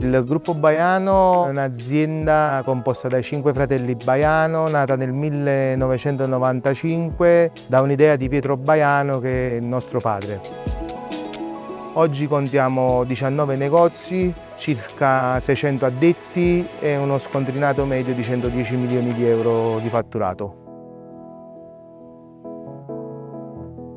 Il gruppo Baiano è un'azienda composta dai 5 fratelli Baiano, nata nel 1995 da un'idea di Pietro Baiano, che è il nostro padre. Oggi contiamo 19 negozi, circa 600 addetti e uno scontrinato medio di 110 milioni di euro di fatturato.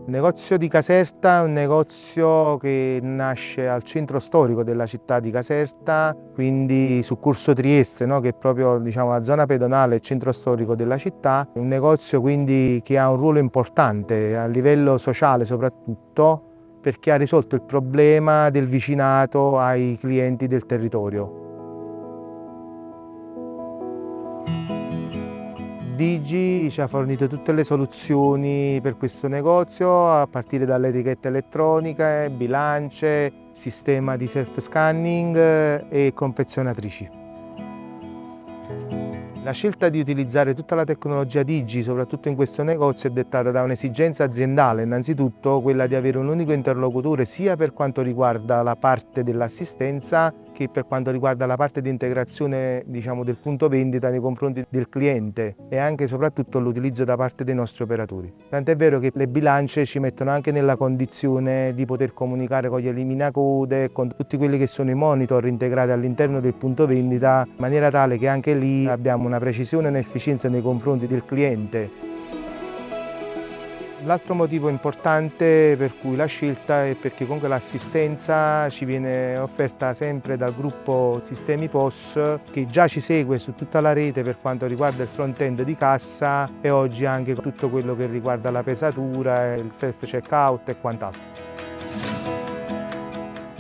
Il negozio di Caserta è un negozio che nasce al centro storico della città di Caserta, quindi su Corso Trieste, no? Che è proprio, diciamo, la zona pedonale e centro storico della città. È un negozio quindi che ha un ruolo importante a livello sociale soprattutto, perché ha risolto il problema del vicinato ai clienti del territorio. Digi ci ha fornito tutte le soluzioni per questo negozio, a partire dalle etichette elettroniche, bilance, sistema di self-scanning e confezionatrici. La scelta di utilizzare tutta la tecnologia Digi, soprattutto in questo negozio, è dettata da un'esigenza aziendale, innanzitutto quella di avere un unico interlocutore sia per quanto riguarda la parte dell'assistenza che per quanto riguarda la parte di integrazione, diciamo, del punto vendita nei confronti del cliente e anche e soprattutto l'utilizzo da parte dei nostri operatori. Tant'è vero che le bilance ci mettono anche nella condizione di poter comunicare con gli eliminacode, con tutti quelli che sono i monitor integrati all'interno del punto vendita, in maniera tale che anche lì abbiamo una precisione e un'efficienza nei confronti del cliente. L'altro motivo importante per cui la scelta è perché comunque l'assistenza ci viene offerta sempre dal gruppo Sistemi POS, che già ci segue su tutta la rete per quanto riguarda il front-end di cassa e oggi anche tutto quello che riguarda la pesatura, il self-checkout e quant'altro.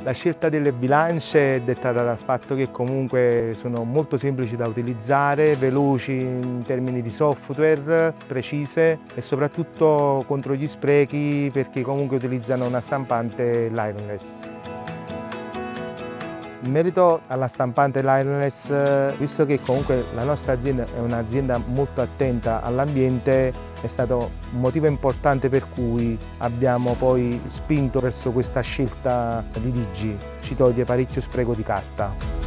La scelta delle bilance è dettata dal fatto che comunque sono molto semplici da utilizzare, veloci in termini di software, precise e soprattutto contro gli sprechi, perché comunque utilizzano una stampante lineless. In merito alla stampante lineless, visto che comunque la nostra azienda è un'azienda molto attenta all'ambiente, è stato un motivo importante per cui abbiamo poi spinto verso questa scelta di Digi. Ci toglie parecchio spreco di carta.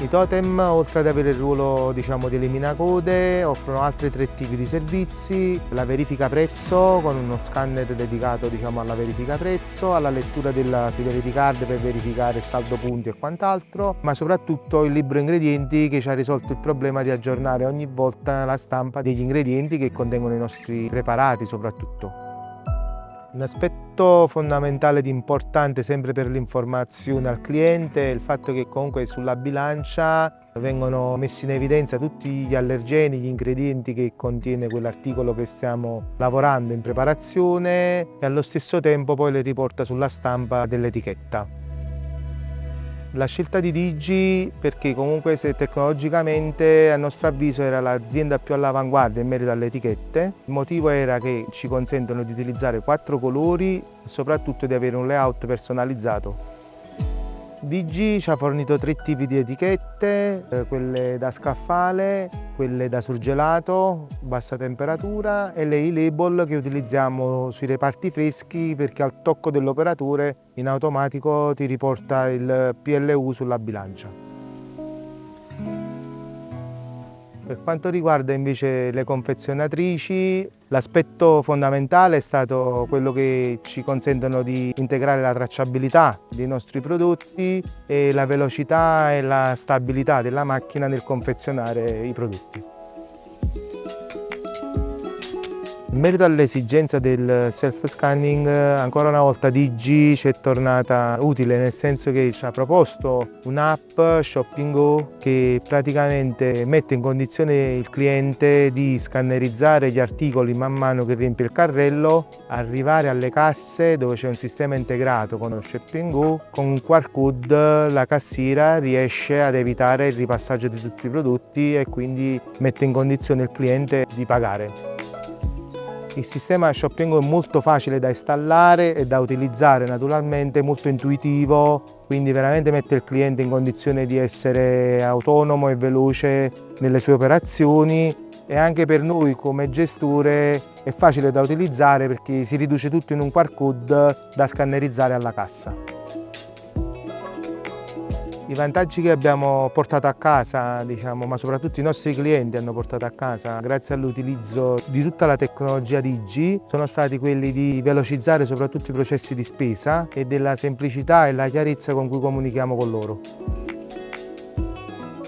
I totem, oltre ad avere il ruolo, diciamo, di eliminacode, offrono altri 3 tipi di servizi: la verifica prezzo con uno scanner dedicato, diciamo, alla verifica prezzo, alla lettura della Fidelity Card per verificare il saldo punti e quant'altro, ma soprattutto il libro ingredienti, che ci ha risolto il problema di aggiornare ogni volta la stampa degli ingredienti che contengono i nostri preparati soprattutto. Un aspetto fondamentale ed importante sempre per l'informazione al cliente è il fatto che comunque sulla bilancia vengono messi in evidenza tutti gli allergeni, gli ingredienti che contiene quell'articolo che stiamo lavorando in preparazione e allo stesso tempo poi le riporta sulla stampa dell'etichetta. La scelta di Digi perché comunque tecnologicamente a nostro avviso era l'azienda più all'avanguardia in merito alle etichette. Il motivo era che ci consentono di utilizzare 4 colori e soprattutto di avere un layout personalizzato. Digi ci ha fornito 3 tipi di etichette, quelle da scaffale, quelle da surgelato, bassa temperatura e le e-label che utilizziamo sui reparti freschi perché al tocco dell'operatore in automatico ti riporta il PLU sulla bilancia. Per quanto riguarda invece le confezionatrici, l'aspetto fondamentale è stato quello che ci consentono di integrare la tracciabilità dei nostri prodotti e la velocità e la stabilità della macchina nel confezionare i prodotti. In merito all'esigenza del self-scanning, ancora una volta Digi ci è tornata utile, nel senso che ci ha proposto un'app Shopping Go che praticamente mette in condizione il cliente di scannerizzare gli articoli man mano che riempie il carrello, arrivare alle casse dove c'è un sistema integrato con lo Shopping Go, con un QR code la cassiera riesce ad evitare il ripassaggio di tutti i prodotti e quindi mette in condizione il cliente di pagare. Il sistema Shopping Go è molto facile da installare e da utilizzare naturalmente, molto intuitivo, quindi veramente mette il cliente in condizione di essere autonomo e veloce nelle sue operazioni e anche per noi come gestore è facile da utilizzare perché si riduce tutto in un QR code da scannerizzare alla cassa. I vantaggi che abbiamo portato a casa, diciamo, ma soprattutto i nostri clienti hanno portato a casa grazie all'utilizzo di tutta la tecnologia Digi, sono stati quelli di velocizzare soprattutto i processi di spesa e della semplicità e la chiarezza con cui comunichiamo con loro.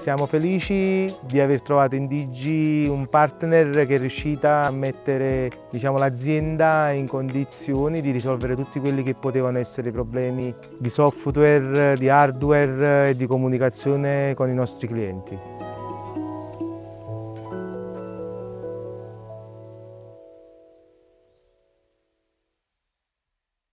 Siamo felici di aver trovato in Digi un partner che è riuscita a mettere, diciamo, l'azienda in condizioni di risolvere tutti quelli che potevano essere i problemi di software, di hardware e di comunicazione con i nostri clienti.